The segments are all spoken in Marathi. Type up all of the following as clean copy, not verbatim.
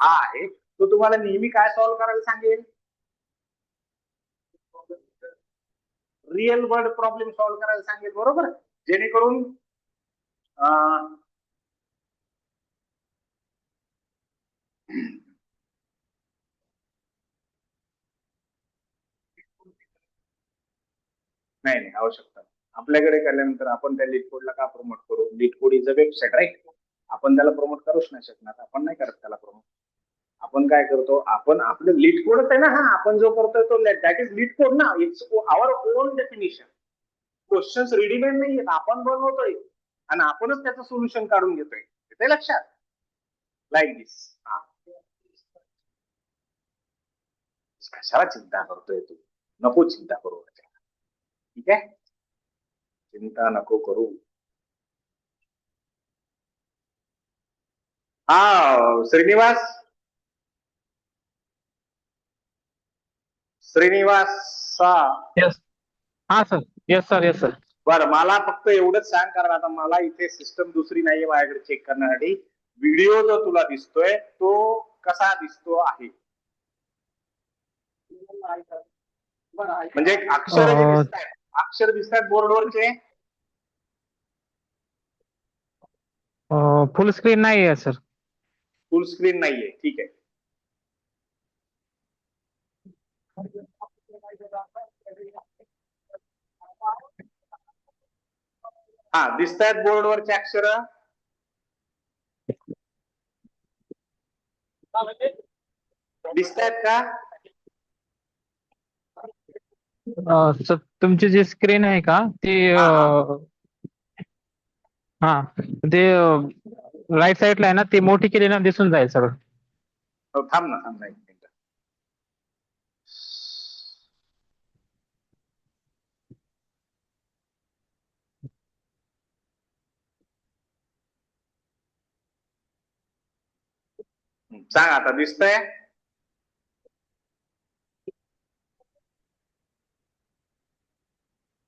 हा आहे तो तुम्हाला नेहमी काय सॉल्व्ह करायला सांगेल, रिअल वर्ल्ड प्रॉब्लेम सॉल्व्ह करायला सांगेल, बरोबर. जेणेकरून नाही नाही आवश्यकता आपल्याकडे केल्यानंतर आपण त्या लीड कोडला का प्रमोट करू. Lead code is a website right. आपण त्याला प्रमोट करूच नाही शकणार. आपण नाही करत त्याला प्रमोट. आपण काय करतो, आपण आपलं लीड कोडच आहे ना. हा आपण जो करतोय तो दॅट इज लीड कोड ना. It's our own definition. Questions readymade नाही आहेत, आपण बनवतोय आणि आपणच त्याचं सोल्युशन काढून घेतोय. ते लक्षात. लाईक दिस. कशाला चिंता करतोय तू, नको चिंता करू. ठीक आहे, चिंता नको करू. हा श्रीनिवास, श्रीनिवास यस. हा sir. Yes sir. Yes sir. बरं, मला फक्त एवढंच सांग, कारण आता मला इथे सिस्टम दुसरी नाहीये माझ्याकडे चेक करण्यासाठी. व्हिडिओ जो तुला दिसतोय तो कसा दिसतो आहे, म्हणजे अक्षर जे दिसतात, अक्षर दिसतात बोर्डवरचे. फुल स्क्रीन नाही आहे सर. फुल स्क्रीन नाहीये, ठीक आहे. हा दिसतायत बोर्डवरचे अक्षर. दिसतायत का? सर तुमची जी स्क्रीन आहे का ती हा ते राईट साईडला आहे ना, ती मोठी केली ना दिसून जाईल सगळं. थांब ना, थांब ना एक मिनिट. सांग आता, दिसतंय?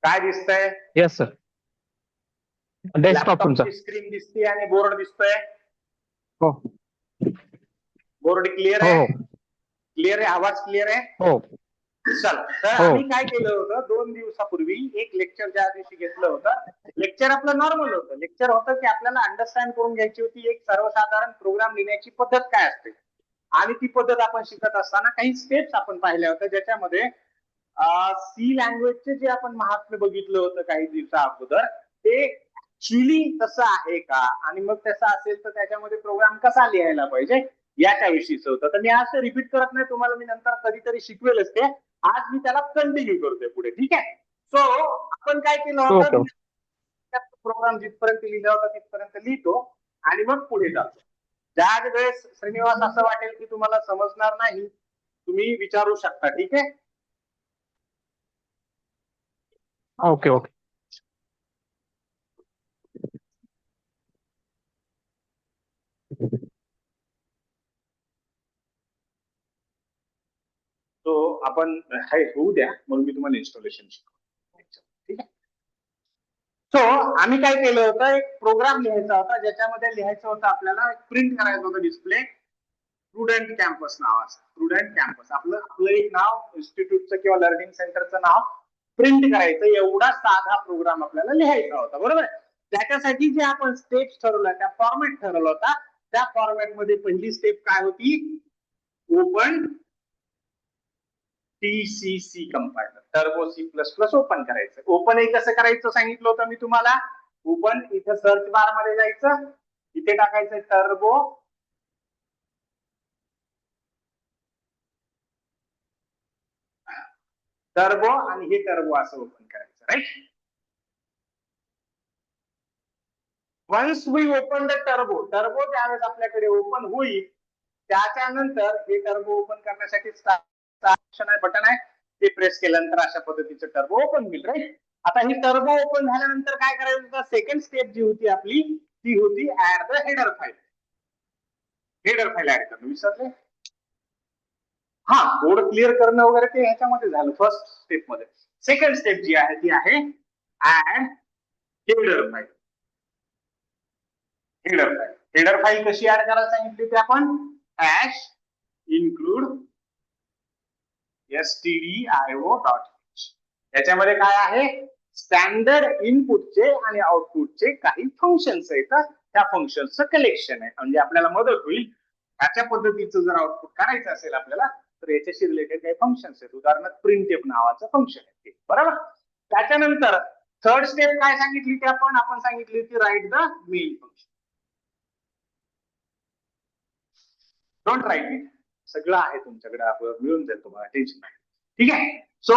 काय दिसतंय? Yes sir. डेस्कटॉप तुमचा. लॅपटॉपची स्क्रीन दिसते आणि बोर्ड दिसतोय. हो बोर्ड क्लिअर हो आहे? क्लिअर आहे, आवाज क्लिअर आहे? हो चल, तर हो. आम्ही काय केलं होतं, 2 दिवसापूर्वी एक लेक्चर ज्या दिवशी घेतलं होतं, लेक्चर आपलं नॉर्मल होतं. लेक्चर होतं की आपल्याला अंडरस्टँड करून घ्यायची होती एक सर्वसाधारण प्रोग्राम लिहिण्याची पद्धत काय असते. आणि ती पद्धत आपण शिकत असताना काही स्टेप्स आपण पाहिल्या होत्या, ज्याच्यामध्ये सी लँग्वेजचे जे आपण महात्म्य बघितलं होतं काही दिवसा अगोदर, ते ऍक्च्युली तसं आहे का, आणि मग तसं असेल तर त्याच्यामध्ये प्रोग्राम कसा लिहायला पाहिजे याच्याविषयीच होतं. तर मी आज रिपीट करत नाही, तुम्हाला मी नंतर कधीतरी शिकवेलच ते. आज मी त्याला कंटिन्यू करतोय पुढे. ठीक आहे. सो आपण काय केलं होतं, प्रोग्राम जिथपर्यंत लिहिला होता तिथपर्यंत लिहितो आणि मग पुढे जातो. ज्या वेळेस श्रीनिवास असं वाटेल की तुम्हाला समजणार नाही, तुम्ही विचारू शकता. ठीक आहे. Okay okay. तो आपण हे होऊ द्या, म्हणून मी तुम्हाला इन्स्टॉलेशन शिकवतो. ठीक आहे. सो आम्ही काय केलं होतं, एक प्रोग्राम लिहायचा होता, ज्याच्यामध्ये लिहायचं होतं आपल्याला, प्रिंट करायचं होतं डिस्प्ले, स्टुडंट कॅम्पस नावाचं. स्टुडंट कॅम्पस आपलं एक नाव, इन्स्टिट्यूटचं किंवा लर्निंग सेंटरचं नाव प्रिंट करायचं, एवढा साधा प्रोग्राम आपल्याला लिहायचा होता, बरोबर. त्याच्यासाठी जे आपण स्टेप्स ठरवल्या, त्या फॉर्मॅट ठरवला होता, त्या फॉर्मॅट मध्ये पहिली स्टेप काय होती, open TCC compiler, turbo C++ open करायचं. ओपन हे कसं करायचं सांगितलं होतं मी तुम्हाला. ओपन इथं सर्च बार मध्ये जायचं, इथे टाकायचं टर्बो, टर्बो, आणि हे टर्बो असं ओपन करायचं, right. Once we open the turbo, turbo ज्यावेळेस आपल्याकडे ओपन होईल, त्याच्यानंतर हे टर्बो ओपन करण्यासाठी बटन आहे, ते प्रेस केल्यानंतर अशा पद्धतीचं टर्बो ओपन होईल, राईट. आता हे टर्बो ओपन झाल्यानंतर काय करायचं, सेकंड स्टेप जी होती आपली, ती होती add the header file. Header file add करणं विसरले. हा, कोड क्लिअर करणं वगैरे ते ह्याच्यामध्ये झालं फर्स्ट स्टेप मध्ये. सेकंड स्टेप जी आहे ती आहे add header file. Header file कशी ऍड करायला सांगितली होती आपण, हॅश इन्क्लूड stdio.h. याच्यामध्ये काय आहे, स्टँडर्ड इनपुटचे आणि आउटपुटचे काही फंक्शन्स आहेत. त्या फंक्शनचं कलेक्शन आहे. म्हणजे आपल्याला मदत होईल अशा पद्धतीचं जर आउटपुट करायचं असेल आपल्याला तर याच्याशी रिलेटेड काही फंक्शन्स आहेत. उदाहरणार्थ प्रिंटफ नावाचं फंक्शन आहे, बरोबर. त्याच्यानंतर थर्ड स्टेप काय सांगितली ती आपण सांगितली होती write the main function. Don't write it, सगळं आहे तुमच्याकडे, मिळून जाईल तुम्हाला, टेन्शन नाही. ठीक आहे. So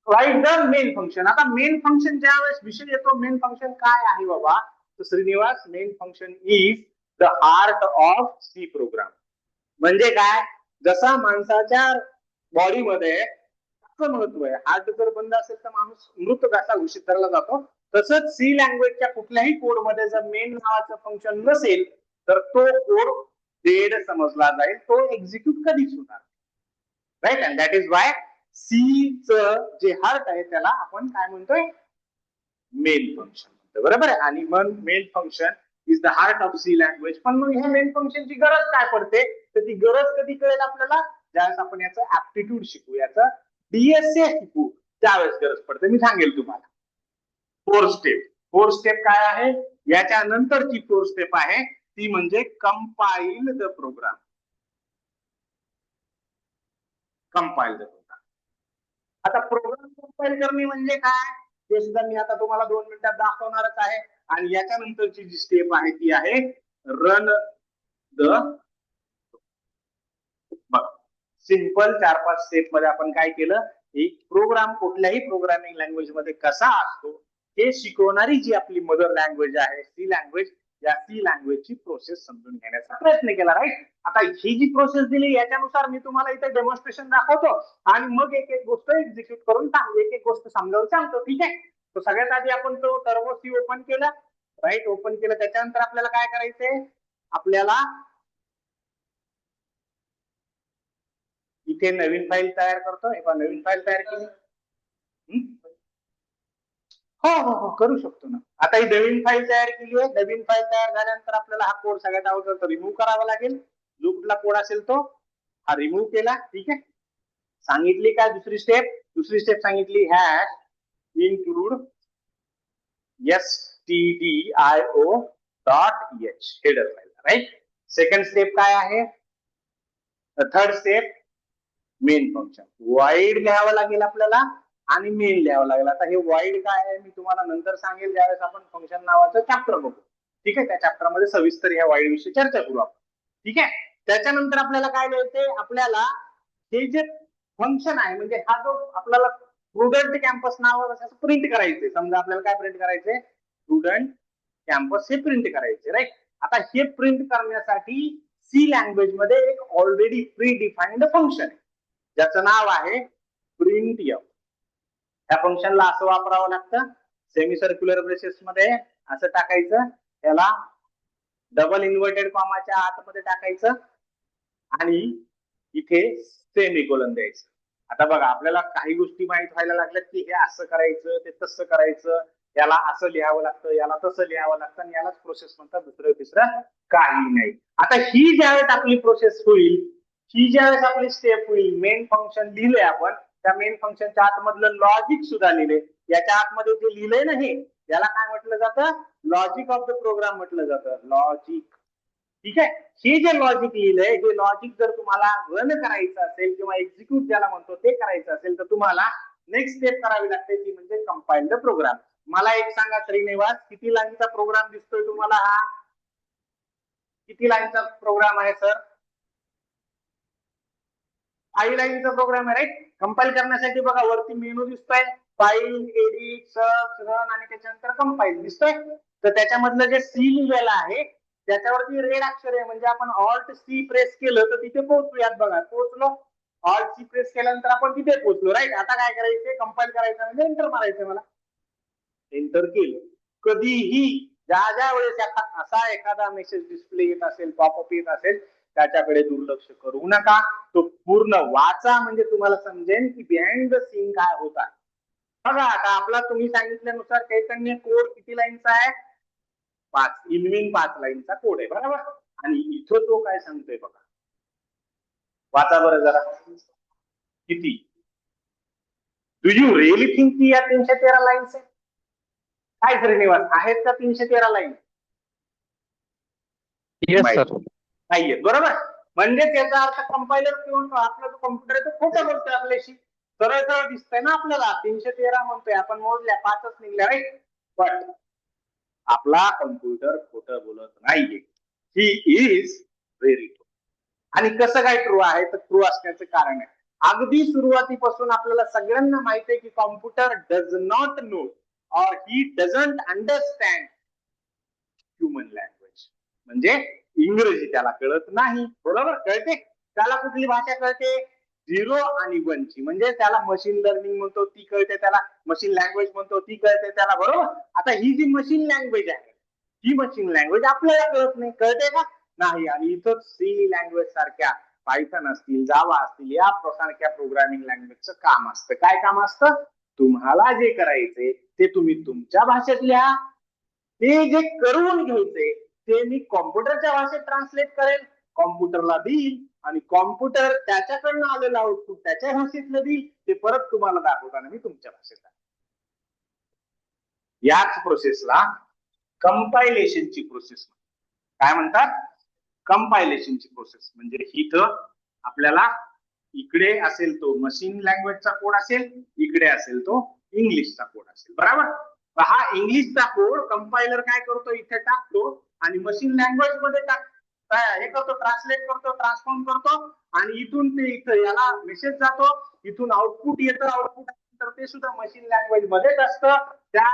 right the main function. आता मेन फंक्शन ज्या वेळेस विषय येतो, मेन फंक्शन काय आहे बाबा, तर Shrinivas main function is the heart of C program. म्हणजे काय, जसा माणसाच्या बॉडीमध्ये महत्व आहे, हार्ट जर बंद असेल तर माणूस मृत कसा घोषित धरला जातो, तसंच सी लँग्वेजच्या कुठल्याही कोड मध्ये जर मेन नावाचं फंक्शन नसेल तर तो कोड डेड समजला जाईल, तो एक्झिक्यूट कधीच होणार, right. And that is why C चं जे हार्ट आहे त्याला आपण काय म्हणतोय, मेन फंक्शन म्हणतो, बरोबर आहे. आणि मग main function is the heart of C language. पण मग ह्या मेन फंक्शनची गरज काय पडते, तर ती गरज कधी कळेल आपल्याला, ज्यावेळेस आपण याचं ऍप्टिट्यूड शिकू, याचं डीएसए शिकू, त्यावेळेस गरज पडते. मी सांगेल तुम्हाला. फोर्थ स्टेप काय आहे, याच्या नंतरची फोर्थ स्टेप आहे ती म्हणजे कंपाईल द प्रोग्राम. आता प्रोग्राम कंपाईल करणे म्हणजे काय, ते सुद्धा मी आता तुम्हाला 2 मिनिटात दाखवणारच आहे. आणि याच्या नंतरची जी स्टेप आहे ती आहे रन द. सिंपल 4-5 स्टेप मध्ये आपण काय केलं, एक प्रोग्राम कुठल्याही प्रोग्रामिंग लँग्वेज मध्ये कसा असतो हे शिकवणारी जी आपली मदर लँग्वेज आहे सी लँग्वेज, या सी लँग्वेजची प्रोसेस समजून घेण्याचा प्रयत्न केला, राईट. आता ही जी प्रोसेस दिली याच्यानुसार मी तुम्हाला इथे डेमॉन्स्ट्रेशन दाखवतो आणि मग एक एक गोष्ट एक्झिक्यूट करून एक एक गोष्ट समजावून सांगतो, ठीक आहे. तो सगळ्यात आधी आपण तो टर्बो सी ओपन केला, राईट. ओपन केलं, त्याच्यानंतर आपल्याला काय करायचंय, आपल्याला इथे नवीन फाईल तयार करतो. नवीन फाईल तयार केली, हो करू शकतो ना. आता ही नवीन फाईल तयार केली आहे. नवीन फाईल तयार झाल्यानंतर आपल्याला हा कोड सगळ्यात अगोदर रिमूव्ह करावा लागेल. जो कुठला कोड असेल तो हा रिमूव्ह केला, ठीक आहे. सांगितली काय दुसरी स्टेप सांगितली, hash include stdio.h header file, right. Second step काय आहे, third step main function. Void लिहावं लागेल आपल्याला आणि मेन लिहावं लागेल. आता हे वाईड काय आहे मी तुम्हाला नंतर सांगेल ज्यावेळेस आपण फंक्शन नावाचं चॅप्टर बघू, ठीक आहे. त्या चॅप्टर मध्ये सविस्तर ह्या वाईड विषयी चर्चा करू आपण, ठीक आहे. त्याच्यानंतर आपल्याला काय लिहायचंय, आपल्याला हे जे फंक्शन आहे म्हणजे हा जो आपल्याला स्टुडंट कॅम्पस नावाचं प्रिंट करायचंय. समजा आपल्याला काय प्रिंट करायचंय, स्टुडंट कॅम्पस हे प्रिंट करायचे, राईट. आता हे प्रिंट करण्यासाठी सी लँग्वेज मध्ये एक ऑलरेडी प्री डिफाईन्ड फंक्शन आहे ज्याचं नाव आहे प्रिंटफ. त्या फंक्शनला असं वापरावं लागतं, सेमी सर्क्युलर ब्रेसेस मध्ये असं टाकायचं, त्याला डबल इन्व्हर्टेड कॉमाच्या आतमध्ये टाकायचं आणि इथे सेमिकोलन द्यायचं. आता बघा आपल्याला काही गोष्टी माहित व्हायला लागल्यात की हे असं करायचं, ते तसं करायचं, याला असं लिहावं लागतं, याला तसं लिहावं लागतं आणि यालाच प्रोसेस म्हणतात, दुसरं तिसरं काही नाही. आता ही ज्यावेळेस आपली प्रोसेस होईल, ही ज्यावेळेस आपली स्टेप होईल, मेन फंक्शन लिहिलंय आपण, त्या मेन फंक्शनच्या आतमधलं लॉजिक सुद्धा लिहिले. याच्या आतमध्ये जे लिहिलंय ना हे, याला काय म्हटलं जातं, लॉजिक ऑफ द प्रोग्राम म्हटलं जातं, लॉजिक, ठीक आहे. हे जे लॉजिक लिहिलंय, हे लॉजिक जर तुम्हाला रन करायचं असेल किंवा एक्झिक्यूट ज्याला म्हणतो ते करायचं असेल तर तुम्हाला नेक्स्ट स्टेप करावी लागते, ती म्हणजे कंपाईल द प्रोग्राम. मला एक सांगा श्रीनिवास, किती लाईनचा प्रोग्राम दिसतोय तुम्हाला, हा किती लाईनचा प्रोग्राम आहे सर? 5 लाईनचा प्रोग्राम आहे, राईट. कंपाईल करण्यासाठी बघा वरती मेनू दिसतोय, फाईल, एडिट, सर्च, रन आणि त्याच्यानंतर कंपाईल दिसतोय. तर त्याच्यामधलं जे सी लिहिलेलं आहे त्याच्यावरती रेड अक्षर आहे, म्हणजे आपण ऑल्ट सी प्रेस केलं तर तिथे पोहोचूयात. बघा पोहोचलो, ऑल्ट सी प्रेस केल्यानंतर आपण तिथे पोहोचलो, राईट. आता काय करायचंय, कंपाईल करायचं म्हणजे एंटर मारायचं. मला एंटर केलं. कधीही ज्या वेळेस असा एखादा मेसेज डिस्प्ले येत असेल, पॉपअप येत असेल, त्याच्याकडे दुर्लक्ष करू नका, तो पूर्ण वाचा, म्हणजे तुम्हाला समजेल की बिहाइंड द सीन काय होत आहे. बघा आता आपला तुम्ही सांगितल्यानुसार चैतन्य कोड किती लाईनचा आहे, 5 लाईनचा कोड आहे, बरोबर. आणि इथं तो काय सांगतोय बघा, वाचा बरं जरा किती. डू यू रिअली थिंक की या 313 लाईन्स आहे? काय श्रीनिवास, आहेत का 313 लाईन? Yes sir. नाहीये, बरोबर. म्हणजे त्याचा अर्थ कंपायलर किंवा आपला जो कॉम्प्युटर आहे तो खोटं बोलतोय आपल्याशी. सरळ सरळ दिसतंय ना आपल्याला, 313 म्हणतोय आपण, मोजल्या 5च निघल्या, राईट. पण आपला कॉम्प्युटर खोटं बोलत नाहीये. He is very true. आणि कसं काय ट्रू आहे? तर ट्रू असण्याचं कारण आहे, अगदी सुरुवातीपासून आपल्याला सगळ्यांना माहिती आहे की कॉम्प्युटर डज नॉट नो और he doesn't understand human language. म्हणजे इंग्रजी त्याला कळत नाही, बरोबर. कळते त्याला कुठली भाषा कळते? 0 आणि 1 ची. म्हणजे त्याला मशीन लर्निंग म्हणतो ती कळते, त्याला मशीन लँग्वेज म्हणतो ती कळते त्याला, बरोबर. आता ही जी मशीन लँग्वेज आहे ही मशीन लँग्वेज आपल्याला कळत नाही. कळते का? नाही. आणि इथं सी लँग्वेज सारख्या, पायथन असतील, जावा असतील, या सारख्या प्रोग्रामिंग लँग्वेजचं काम असतं. काय काम असतं? तुम्हाला जे करायचंय ते तुम्ही तुमच्या भाषेत लिहा, ते जे करून घ्यायचंय ते मी कॉम्प्युटरच्या भाषेत ट्रान्सलेट करेल, कॉम्प्युटरला देईल, आणि कॉम्प्युटर त्याच्याकडनं आलेलं आउटपुट त्याच्या भाषेतलं देईल, ते परत तुम्हाला दाखवताना मी तुमच्या भाषेत. याच प्रोसेसला कंपायलेशनची प्रोसेस काय म्हणतात? कंपायलेशनची प्रोसेस. म्हणजे इथं आपल्याला इकडे असेल तो मशीन लँग्वेजचा कोड असेल, इकडे असेल तो इंग्लिशचा कोड असेल, बरोबर. हा इंग्लिशचा कोड कंपायलर काय करतो? इथे टाकतो आणि मशीन लँग्वेज मध्ये हे करतो, ट्रान्सलेट करतो, ट्रान्सफॉर्म करतो, आणि इथून ते इथं याला मेसेज जातो, इथून आउटपुट येतं. आउटपुट तर ते सुद्धा मशीन लँग्वेज मध्येच असतं. त्या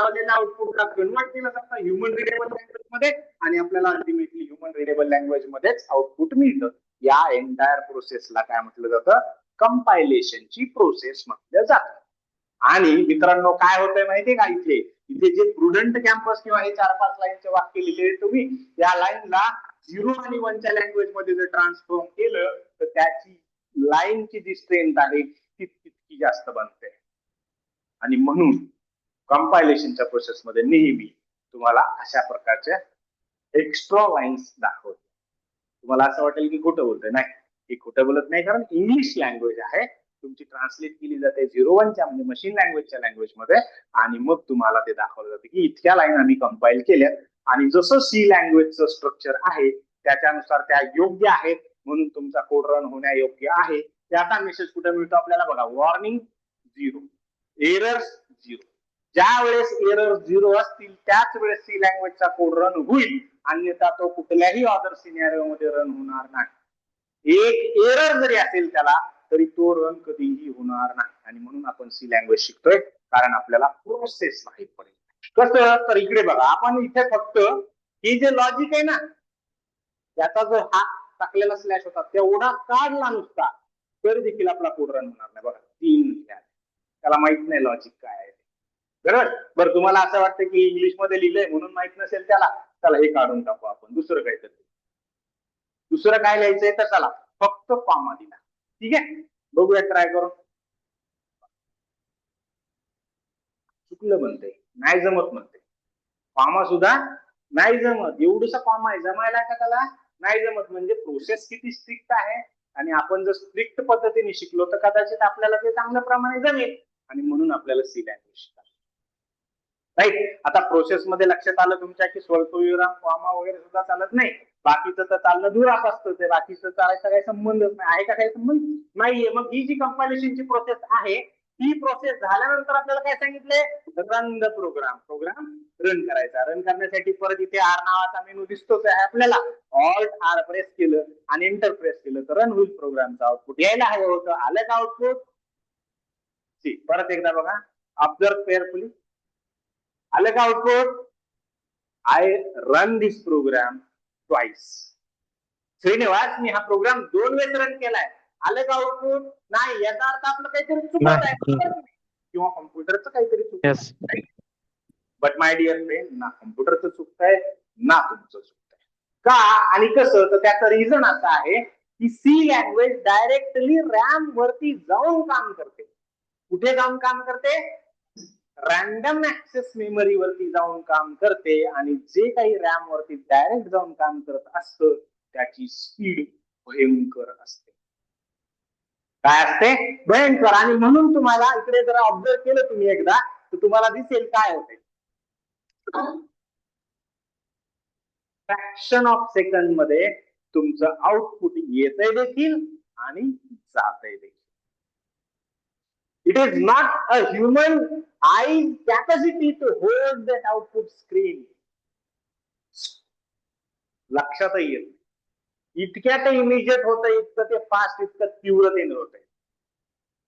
आलेल्या आउटपुटला कन्वर्ट केलं जातं ह्युमन रिडेबल लँग्वेज मध्ये, आणि आपल्याला अल्टिमेटली ह्युमन रिडेबल लँग्वेज मध्येच आउटपुट मिळतं. या एंटायर प्रोसेसला काय म्हटलं जातं? कंपायलेशनची प्रोसेस म्हटलं जातं. आणि मित्रांनो काय होतंय माहितीये का? इथे जे प्रुडंट कॅम्पस किंवा हे 4-5 लाईनचे वाक्य लिहिले तुम्ही, या लाईनला 0 आणि 1 च्या लँग्वेज मध्ये जर ट्रान्सफॉर्म केलं तर त्याची लाईनची जी स्ट्रेंथ आहे ती तितकी जास्त बनते. आणि म्हणून कंपायलेशनच्या प्रोसेसमध्ये नेहमी तुम्हाला अशा प्रकारच्या एक्स्ट्रा लाईन्स दाखवते. तुम्हाला असं वाटेल की खोटं बोलतोय, नाही, हे खोटं बोलत नाही, कारण इंग्लिश लँग्वेज आहे, तुमची ट्रान्सलेट केली जाते 0-1 च्या म्हणजे मशीन लँग्वेजच्या लँग्वेज मध्ये, आणि मग तुम्हाला ते दाखवलं जातं की इतक्या लाईन आम्ही कंपाईल केल्या, आणि जसं सी लँग्वेजचं स्ट्रक्चर आहे त्याच्यानुसार त्या योग्य आहेत, म्हणून तुमचा कोड रन होण्यायोग्य आहे. त्याचा मेसेज कुठे मिळतो आपल्याला? बघा, वॉर्निंग 0, एरर्स 0. ज्या वेळेस एरर 0 असतील त्याच वेळेस सी लँग्वेजचा कोड रन होईल, अन्यथा तो कुठल्याही अदर सिनेरिओ मध्ये रन होणार नाही. एक एरर जरी असेल त्याला तरी तो रन कधीही होणार नाही. आणि म्हणून आपण सी लँग्वेज शिकतोय, कारण आपल्याला प्रोसेस माहित पडेल. कसं? तर इकडे बघा, आपण इथे फक्त हे जे लॉजिक आहे ना, त्याचा जर हात टाकलेला स्लॅश होता तेवढा काढला नुसता तरी देखील आपला कोड रन होणार नाही. बघा, 3 त्याला माहित नाही लॉजिक काय आहे, बरोबर. बरं, तुम्हाला असं वाटतं की इंग्लिश मध्ये लिहिलंय म्हणून माहित नसेल त्याला, चला हे काढून टाकू आपण, दुसरं काहीतरी. दुसरं काय लिहायचंय? तर चला फक्त कॉमा दिला, ठीक आहे. बघूया ट्राय करून. चुकलं म्हणते, नाही जमत म्हणते, कॉमा सुद्धा नाही जमत. एवढूसा कॉमा आहे, जमायला का त्याला? नाही जमत. म्हणजे प्रोसेस किती स्ट्रिक्ट आहे, आणि आपण जर स्ट्रिक्ट पद्धतीने शिकलो तर कदाचित आपल्याला ते चांगल्या प्रमाणे जमेल, आणि म्हणून आपल्याला सी लँग्वेज शिकायला, राईट. आता प्रोसेस मध्ये लक्षात आलं तुमच्या की स्वल्पविराम, कॉमा वगैरे सुद्धा चालत नाही. बाकीचं तर चालणं दुराप असतं, ते बाकीचं चालायचा काही संबंधच नाही. आहे का काही संबंध? नाहीये. मग ही जी कंपायलेशनची प्रोसेस आहे ही प्रोसेस झाल्यानंतर आपल्याला काय सांगितलंय? Run the program. Program run करायचा. रन करण्यासाठी परत इथे आर नावाचा मेनू दिसतोच आहे आपल्याला. ऑल्ट आर प्रेस केलं आणि एंटर प्रेस केलं तर रन होईल प्रोग्रामचं आउटपुट. यायला हवं होतं, आलं का आउटपुट? परत एकदा बघा, ऑब्झर्व केअरफुली. आलं का output? I run this program twice. Shrinivas, मी हा प्रोग्राम 2 वेळेस रन केलाय, आलं का आउटपुट? नाही. याचा अर्थ आपलं काहीतरी चुकत आहे, किंवा कॉम्प्युटरचं काहीतरी चुकत आहे. बट माय डिअर फ्रेंड, ना कॉम्प्युटरचं चुकतंय ना तुमचं चुकतंय. का आणि कसं? तर त्याचं रिझन असं आहे की सी लँग्वेज डायरेक्टली रॅम वरती जाऊन काम करते. कुठे जाऊन काम करते? रॅन्डम ऍक्सेस मेमरी वरती जाऊन काम करते, आणि जे काही रॅम वरती डायरेक्ट जाऊन काम करत असतं त्याची स्पीड भयंकर असते. काय असते भयंकर. आणि म्हणून तुम्हाला इकडे जर ऑब्झर्व केलं तुम्ही एकदा तर तुम्हाला दिसेल काय होते. फ्रॅक्शन ऑफ सेकंड मध्ये तुमचं आउटपुट येतंय देखील आणि जातंय देखील. It is not a human eyes capacity to hold that output screen. लक्षातही येत इतक्यात इमिजिएट होतं, इतकं ते फास्ट, इतकं तीव्रतेने होतंय.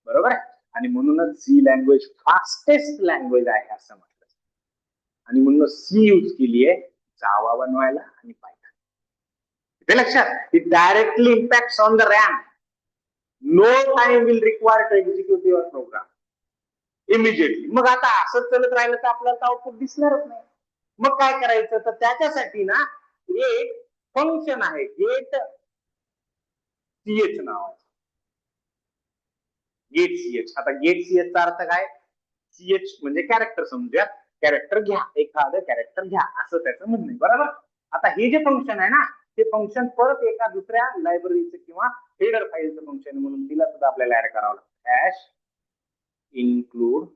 बरोबर. आणि म्हणूनच सी लँग्वेज फास्टेस्ट लँग्वेज आहे असं म्हटलं. आणि म्हणून सी यूज केली आहे जावा बनवायला आणि पायथन. ते लक्षात, it directly impacts on the RAM. No time will require to execute your program immediately. मग आता असंच चालत राहिलं तर आपल्याला आउटपुट दिसणारच नाही. मग काय करायचं, तर त्याच्यासाठी ना एक फंक्शन आहे गेट सीएच नावाचं. Get C H. आता गेट सीएच चा अर्थ काय, सीएच म्हणजे कॅरेक्टर समजूया, कॅरेक्टर घ्या, एखादं कॅरेक्टर घ्या असं त्याचं म्हणणं आहे. बरोबर. आता हे जे फंक्शन आहे ना ते फंक्शन परत एका दुसऱ्या लायब्ररीचं किंवा हेडर फाईलचं फंक्शन म्हणून तिला सुद्धा आपल्याला ऍड करावं लागतं. Hash include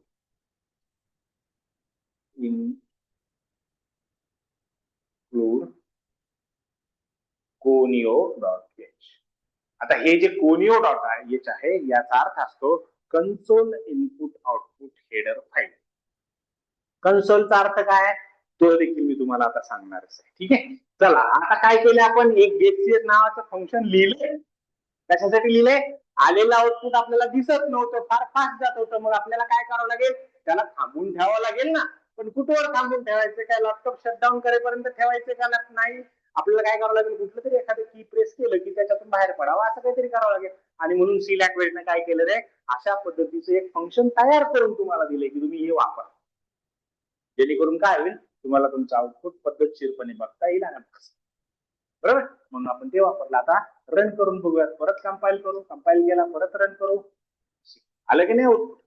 conio.h. आता हे जे conio.h आहे याचा अर्थ असतो console input output header file. कन्सोलचा अर्थ काय तो देखील मी तुम्हाला आता सांगणारच आहे. ठीक आहे. चला आता काय केलं आपण, एक गेटसीएच नावाचं फंक्शन लिहिलंय. कशासाठी लिहिलंय, आलेलं आउटपुट आपल्याला दिसत नव्हतं, फार फास्ट जात होतं. मग आपल्याला काय करावं लागेल, त्याला थांबून ठेवावं लागेल ना. पण कुठवर थांबून ठेवायचं, काय लॅपटॉप शटडाऊन करेपर्यंत ठेवायचं का नाही, आपल्याला काय करावं लागेल, कुठलं तरी एखादं की प्रेस केलं की त्याच्यातून बाहेर पडावं असं काहीतरी करावं लागेल. आणि म्हणून सी लँग्वेजने काय केलं रे, अशा पद्धतीचं एक फंक्शन तयार करून तुम्हाला दिले की तुम्ही हे वापरा, जेणेकरून काय होईल तुम्हाला तुमचं आउटपुट पद्धतशीरपणे बघता येईल. बरोबर. म्हणून आपण ते वापरलं. आता रन करून बघूयात, परत कंपाईल करू, कंपाईल केला परत रन करू, आलं की नाही output.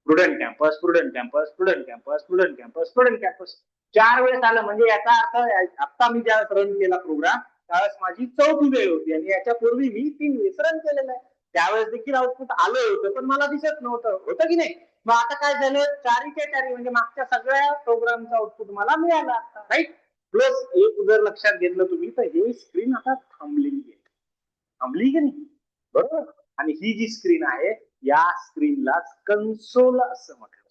Student campus, student campus, student campus, student campus, student campus 4 वेळेस आलं. म्हणजे याचा अर्थ आता मी ज्यावेळेस रन केला प्रोग्राम त्यावेळेस माझी 4थी वेळ होती आणि याच्यापूर्वी मी 3 वेळेस रन केलेलं आहे. त्यावेळेस देखील आउटपुट आलं होतं पण मला दिसत नव्हतं, होतं की नाही. मग आता काय झालं, 4च्या 4 म्हणजे मागच्या सगळ्या प्रोग्रामचं आउटपुट मला मिळालं आता, राईट. प्लस एक जर लक्षात घेतलं तुम्ही तर हे स्क्रीन आता थांबलेली आहे, थांबली की नाही. बरोबर. आणि ही जी स्क्रीन आहे या स्क्रीनला कन्सोल असं म्हटलं.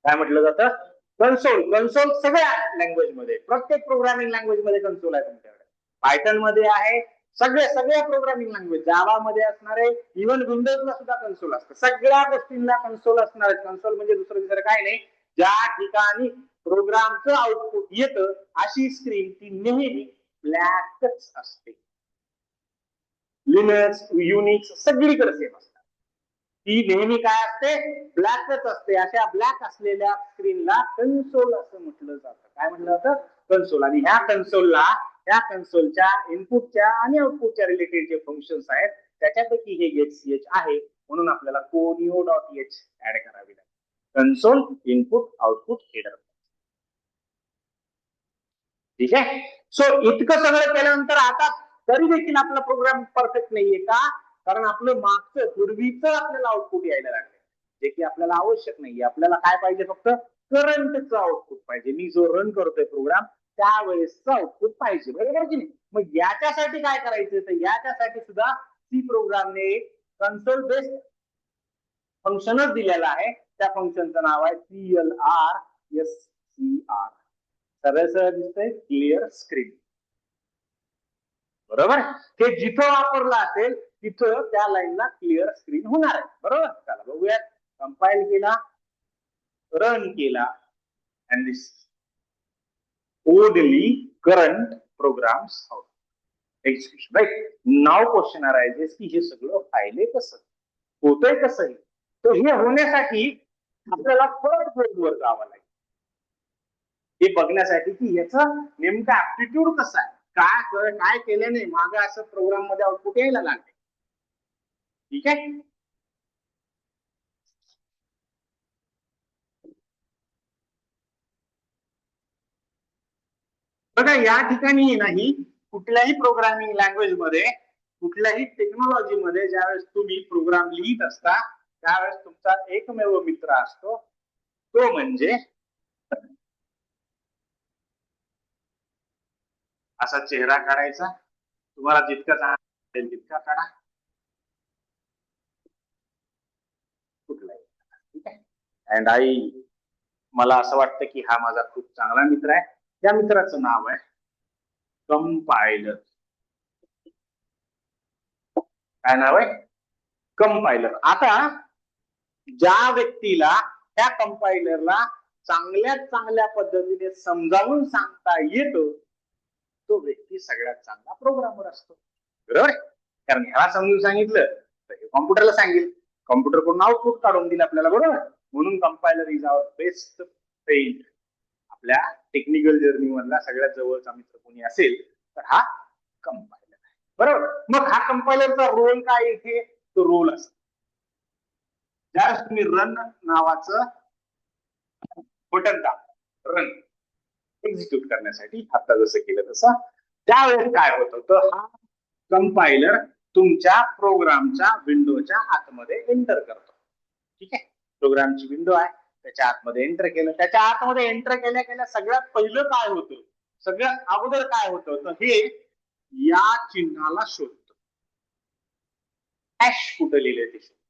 काय म्हटलं जातं, कन्सोल. कन्सोल सगळ्या लँग्वेज मध्ये, प्रत्येक प्रोग्रामिंग लँग्वेज मध्ये कन्सोल आहे तुमच्याकडे. पायथन मध्ये आहे, सगळ्या प्रोग्रामिंग लँग्वेज, जावा मध्ये असणारे, इव्हन विंडोजला सुद्धा कन्सोल असतं. सगळ्या गोष्टींना कन्सोल असणार आहे. कन्सोल म्हणजे दुसरं काय नाही, ज्या ठिकाणी प्रोग्रामचं आउटपुट येतं अशी स्क्रीन ती नेहमी ब्लॅकच असते. लिनक्स, युनिक्स सगळीकडे सेम असतात. ती नेहमी काय असते, ब्लॅकच असते. अशा ब्लॅक असलेल्या स्क्रीनला कन्सोल असं म्हटलं जातं. काय म्हटलं जातं, कन्सोल. आणि ह्या कन्सोलला, त्या कन्सोलच्या इनपुटच्या आणि आउटपुटच्या रिलेटेड जे फंक्शन्स आहेत त्याच्यापैकी हे गेट सीएच आहे. म्हणून आपल्याला conio.h ऍड करावी लागेल. Console input output header. ठीक आहे. सो इतकं सगळं केल्यानंतर आता तरी देखील आपला प्रोग्राम परफेक्ट नाहीये का, कारण आपलं मागचं पूर्वीचं आपल्याला आउटपुट यायला लागलं, जे की आपल्याला आवश्यक नाहीये. आपल्याला काय पाहिजे, फक्त करंटचं आउटपुट पाहिजे. मी जो रन करतोय प्रोग्राम त्यावेळेसचं आउटपुट पाहिजे. बरोबर की नाही. मग याच्यासाठी काय करायचं, तर याच्यासाठी सुद्धा सी प्रोग्रामने एक कन्सोल बेस्ड फंक्शनच दिलेलं आहे. त्या फंक्शनचं नाव आहे CLRSCR. सरळ सरळ दिसतंय, क्लिअर स्क्रीन. बरोबर. ते जिथं वापरलं असेल तिथं त्या लाईनला क्लिअर स्क्रीन होणार आहे. बरोबर. चला बघूयात. कंपाईल केला, रन केला, and this only current programs out execution. Right. Now question arises की हे सगळं फायले कसं होतंय, कसं. तर हे होण्यासाठी आपल्याला परत कोडवर जावं लागेल हे बघण्यासाठी की याचं नेमकं ऍप्टिट्यूड कसं आहे, काय केल्याने मागे असं प्रोग्राम मध्ये आउटपुट यायला लागले. ठीक आहे. बघा या ठिकाणी नाही, कुठल्याही प्रोग्रामिंग लँग्वेज मध्ये कुठल्याही टेक्नॉलॉजीमध्ये ज्यावेळेस तुम्ही प्रोग्राम लिहित असता त्यावेळेस तुमचा एकमेव मित्र असतो तो म्हणजे असा चेहरा काढायचा, तुम्हाला जितका चांगला तितका काढा, कुठलाही, ठीक आहे. अँड आई, मला असं वाटतं की हा माझा खूप चांगला मित्र आहे. त्या मित्राचं नाव आहे कंपायलर. काय नाव आहे? कंपायलर. आता ज्या व्यक्तीला त्या कंपायलरला चांगल्यात चांगल्या पद्धतीने समजावून सांगता येतो तो व्यक्ती सगळ्यात चांगला प्रोग्रामर असतो, बरोबर. कारण ह्याला समजून सांगितलं तर हे कॉम्प्युटरला सांगेल, कॉम्प्युटर कडून आउटपुट काढून दिलं आपल्याला, बरोबर. म्हणून compiler is our best friend. आपल्या टेक्निकल जर्नी मधला सगळ्यात जवळचा मित्र कोणी असेल तर हा कंपायलर आहे, बरोबर. मग हा कंपायलरचा रोल काय इथे? तो रोल असतो ज्यावेळेस तुम्ही रन नावाचं बटन दाबता, रन एक्झिक्यूट करण्यासाठी, आता जसं केलं तसं, त्यावेळेस काय होतं तर हा कंपायलर तुमच्या प्रोग्रामच्या विंडोच्या आतमध्ये एंटर करतो, ठीक आहे. प्रोग्रामची विंडो आहे त्याच्या आतमध्ये एंटर केलं, त्याच्या आतमध्ये एंटर केल्या केल्या सगळ्यात पहिलं काय होतं, सगळ्यात अगोदर काय होतं तर हे या चिन्हाला शोधतं. हॅश कुठं लिहिलंय ते शोधतं.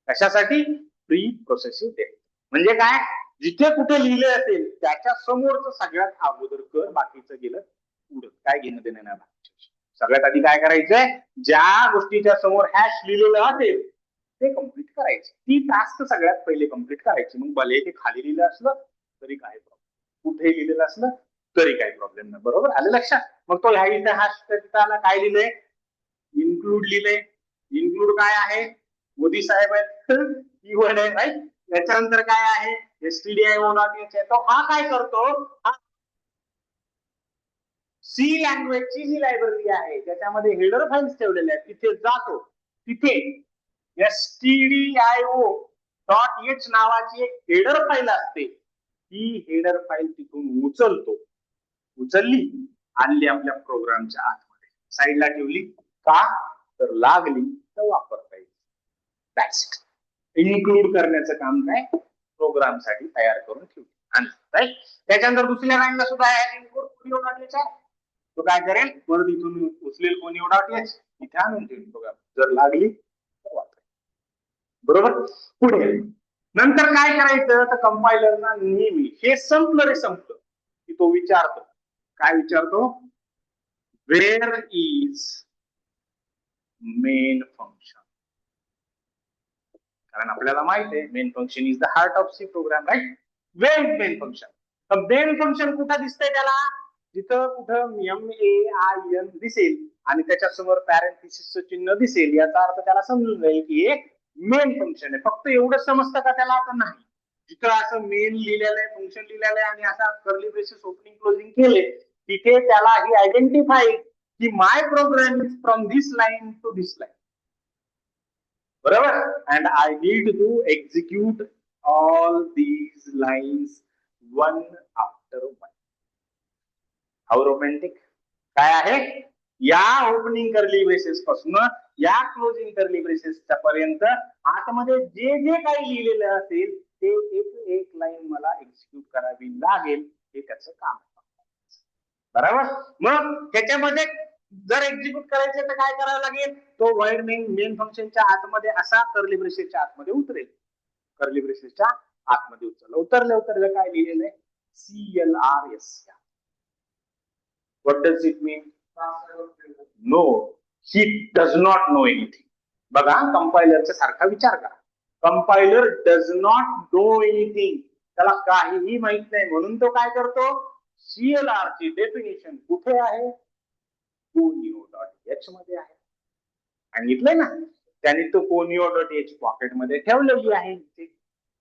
कशासाठी? Pre processing data. म्हणजे काय? जिथे कुठे लिहिले असेल त्याच्या समोरचं सगळ्यात अगोदर कर, बाकीचं गेलं पुढं, काय घेणं देणं नाही. सगळ्यात आधी काय करायचंय, ज्या गोष्टीच्या समोर हॅश लिहिलेलं असेल ते कम्प्लीट करायचे, ती टास्क सगळ्यात पहिले कम्प्लीट करायची. मग भले ते खाली लिहिलं असलं तरी काही प्रॉब्लेम, कुठे लिहिलेलं असलं तरी काही प्रॉब्लेम नाही, बरोबर. आलं लक्षात? मग तो ह्या इथे हॅश काय लिहिलंय? इन्क्लूड लिहिलंय. इन्क्लूड काय आहे? मोदी साहेब आहेत, कीवर्ड आहे, राईट. त्याच्यानंतर काय आहे? stdio.h आहे. तो हा काय करतो, सी लँग्वेजची जी लायब्ररी आहे त्याच्यामध्ये हेडर फाईल्स ठेवलेल्या आहेत, तिथे जातो, तिथे stdio.h नावाची एक हेडर फाईल असते, ही हेडर फाईल तिथून उचलतो, उचलली आणली आपल्या प्रोग्रामच्या आतमध्ये, साईडला ठेवली का तर लागली तर वापरता येईल. That's it. इन्क्लूड करण्याचं काम काय प्रोग्रामसाठी तयार करून ठेवली. आणि त्याच्यानंतर दुसऱ्या लाईनला सुद्धा आहे, तो काय करेल, परत इथून उचलेल कोणी .h, इथे आणून ठेवली प्रोग्राम, जर लागली तर वापरेल, बरोबर. पुढे नंतर काय करायचं तर कंपायलरला नेहमी हे संपलं रे संपलं की तो विचारतो, काय विचारतो? Where is main function. कारण आपल्याला माहित आहे main function is the heart of C program, right. Where is main function. तर मेन फंक्शन कुठं दिसतंय त्याला? जिथं कुठं MAIN दिसेल आणि त्याच्यासमोर पॅरेंथेसिसचं चिन्ह दिसेल, याचा अर्थ त्याला समजून जाईल की हे मेन फंक्शन आहे. फक्त एवढं समजतं का त्याला? तर नाही. जिथं असं मेन लिहिलेलं आहे, फंक्शन लिहिलेलं आहे आणि असा कर्ली ब्रेसेस ओपनिंग क्लोजिंग केले, तिथे त्याला ही आयडेंटिफाय की my program is from this line to this line, बरोबर. And I need to execute all these lines one after one. How romantic. काय आहे? या ओपनिंग कर्ली ब्रेसेस पासून या क्लोजिंग कर्ली ब्रेसेसच्या पर्यंत आतमध्ये जे जे काही लिहिलेलं असेल ते एक एक लाईन मला एक्झिक्यूट करावी लागेल, हे त्याचं काम, बरोबर. मग त्याच्यामध्ये जर एक्झिक्यूट करायचं तर काय करावं लागेल, तो वाईड मेन फंक्शनच्या आतमध्ये असा कर्ली ब्रेसेसच्या आतमध्ये उतरेल, कर्ली ब्रेसेसच्या आतमध्ये उतरलं काय लिहिलेलं आहे? CLRS. What does it mean? No, he does not know anything. बघा, कंपायलरचा सारखा विचार करा. Compiler does not know anything, त्याला काहीही माहित नाही, म्हणून तो काय करतो? CLR ची डेफिनेशन कुठे आहे? conio.h मध्ये आहे. सांगितलंय ना त्याने, तो conio.h पॉकेट मध्ये ठेवलेली आहे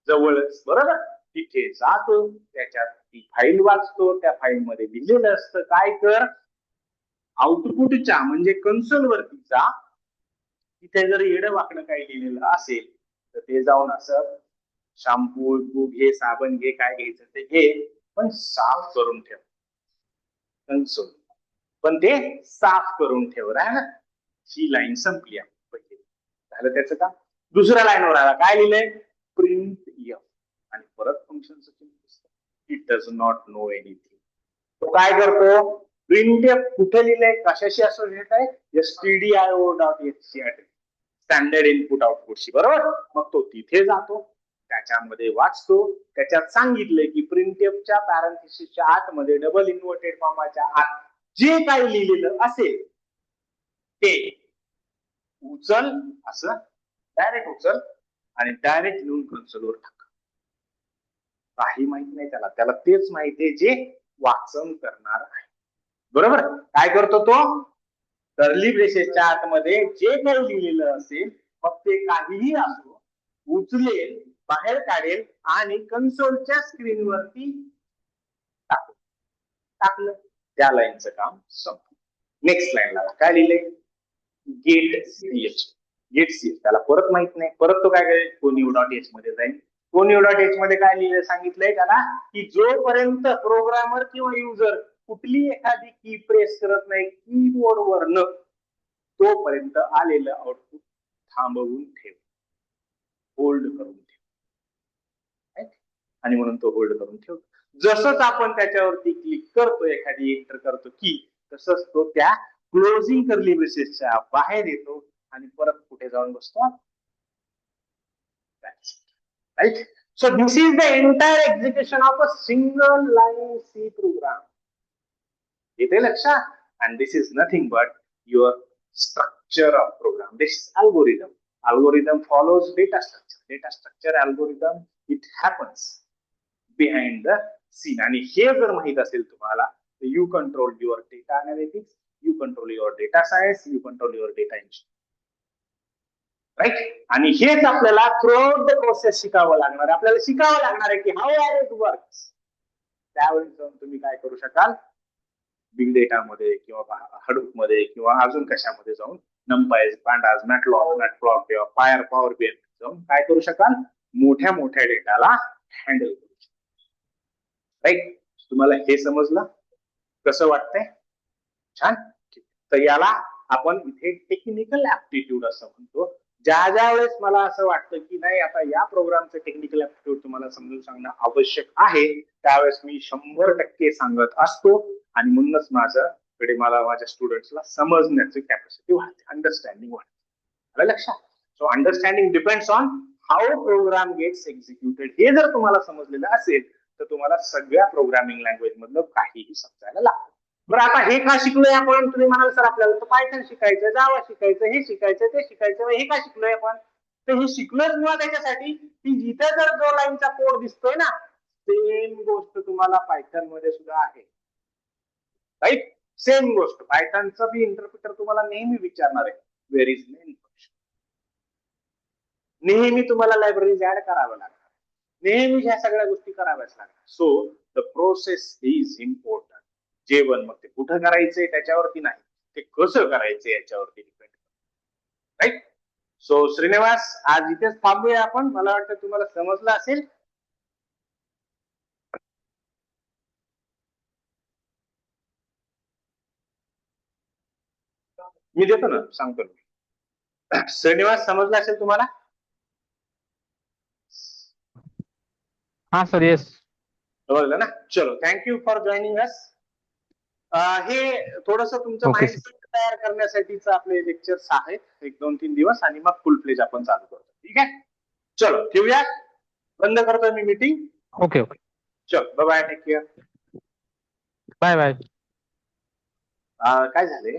जवळच, बरोबर. तिथे जातो, त्याच्यात ती फाईल वाचतो, त्या फाईल मध्ये लिहिलेलं असतं काय कर, आउटपुटच्या म्हणजे कन्सोल वरती जा, तिथे जर येडं वाकडं काही लिहिलेलं असेल तर ते जाऊन असं शॅम्पू घे, साबण घे, काय घ्यायचं ते घे, पण साफ करून ठेव कन्सोल, पण ते साफ करून ठेव, ना. ही लाईन संपली आहे पहिली. झालं त्याचं काम. दुसऱ्या लाईनवर आला, काय लिहिलंय? Print F. आणि परत फंक्शनचं चिन्ह दिसतं. It does not know anything. तो काय करतो? प्रिंट एफ कुठे लिहिलंय, कशाशी असोसिएट आहे? stdio.h स्टँडर्ड इनपुट आउटपुटशी, बरोबर. मग तो तिथे जातो, त्याच्यामध्ये वाचतो. त्याच्यात सांगितलंय की प्रिंटएफच्या पॅरेंथेसिसच्या आतमध्ये डबल इन्व्हर्टेड कॉमाच्या आत जे काही लिहिलेलं असेल ते उचल, असं डायरेक्ट उचल आणि डायरेक्ट लिहून कन्सोलवर टाक. काही माहित नाही त्याला, त्याला तेच माहितीये जे वाचन करणार आहे, बरोबर. काय करतो तो? कर्ली ब्रेसेसच्या आतमध्ये जे काही लिहिलेलं असेल, मग ते काहीही असो, उचलेल, बाहेर काढेल आणि कन्सोलच्या स्क्रीनवरती टाकलं. त्या लाईनचं काम संपलं. नेक्स्ट लाईनला काय लिहिलंय? Gate CH. गेट सीएच त्याला परत माहित नाही. परत तो काय करेल? conio.h मध्ये जाईल. conio.h मध्ये काय लिहिलं सांगितलंय त्याला की जोपर्यंत प्रोग्रामर किंवा युजर कुठली एखादी की प्रेस करत नाही कीबोर्डवरनं, तोपर्यंत आलेलं आउटपुट थांबवून ठेव, होल्ड करून ठेव. आणि म्हणून तो होल्ड करून ठेव. जसंच आपण त्याच्यावरती क्लिक करतो, एखादी एंटर करतो की, तसंच तो त्या क्लोजिंग कर्ली ब्रेसेसच्या बाहेर येतो आणि परत कुठे जाऊन बसतो? Right. So this is the entire execution of a single line C program. येते लक्षात? And this is nothing but your structure of program. This is algorithm. Algorithm follows data structure. Data structure algorithm, it happens behind the scene. आणि हे जर माहित असेल तुम्हाला, you control your data analytics, you control your data science, you control your data engineering. Right. आणि हेच आपल्याला थ्रूआउट द प्रोसेस शिकावं लागणार आहे. आपल्याला शिकावं लागणार आहे की हाऊ आर इट वर्क्स. त्यावेळेस जाऊन तुम्ही काय करू शकाल? बिग डेटा मध्ये किंवा हडूप मध्ये किंवा अजून कशामध्ये जाऊन नंपाय, पांडाज, मॅटप्लॉट किंवा पॉवर BI जाऊन काय करू शकाल? मोठ्या मोठ्या डेटाला हँडल करू शकाल. राईट. तुम्हाला हे समजलं? कसं वाटतंय? छान. तर याला आपण इथे टेक्निकल ऍप्टिट्यूड असं म्हणतो. ज्या वेळेस मला असं वाटतं की नाही आता या प्रोग्रामचं टेक्निकल ऍप्टिट्यूड तुम्हाला समजून सांगणं आवश्यक आहे, त्यावेळेस मी 100% सांगत असतो. आणि म्हणूनच मला माझ्या स्टुडंट्सला समजण्याची कॅपॅसिटी वाढते, अंडरस्टँडिंग वाढते. आलं लक्षात? So understanding depends on how program gets executed. हे जर तुम्हाला समजलेलं असेल तर तुम्हाला सगळ्या प्रोग्रामिंग लँग्वेज मधलं काहीही समजायला लागतं. बरं, आता हे का शिकलोय आपण? तुम्ही म्हणाल सर आपल्याला तर पायथन शिकायचं, जावा शिकायचं, हे शिकायचं, ते शिकायचं, हे का शिकलोय आपण? तर हे शिकलोच मुळात त्याच्यासाठी की जिथे जर जो लाईनचा कोड दिसतोय ना, सेम गोष्ट तुम्हाला पायथन मध्ये सुद्धा आहे. राईट. सेम गोष्ट पायथनचं बी इंटरप्रिटर तुम्हाला नेहमी विचारणार आहे, व्हेअर इज मेन फंक्शन. नेहमी तुम्हाला लायब्ररीज ऍड करावं लागणार, नेहमी ह्या सगळ्या गोष्टी कराव्याच लागणार. So the process is important. जेवण मग ते कुठं करायचंय त्याच्यावरती नाही, ते कसं करायचंय याच्यावरती डिपेंड. राईट. सो श्रीनिवास, आज इथेच थांबूया आपण. मला वाटतं तुम्हाला समजलं असेल. मी देतो ना, सांगतो. श्रीनिवास, समजलं असेल तुम्हाला? हा सर, येस. समजलं ना? चलो, थँक्यू फॉर जॉईनिंग अस. हे थोडस तुमचं माइंडसेट तयार करण्यासाठीच आपले लेक्चर्स आहेत, 1-2-3 दिवस, आणि मग फुल फ्लेज आपण चालू करतो. ठीक आहे? चलो ठेवूया. बंद करतोय मी मीटिंग. Okay okay. चलो, bye bye, take care. Bye bye. काय झाले?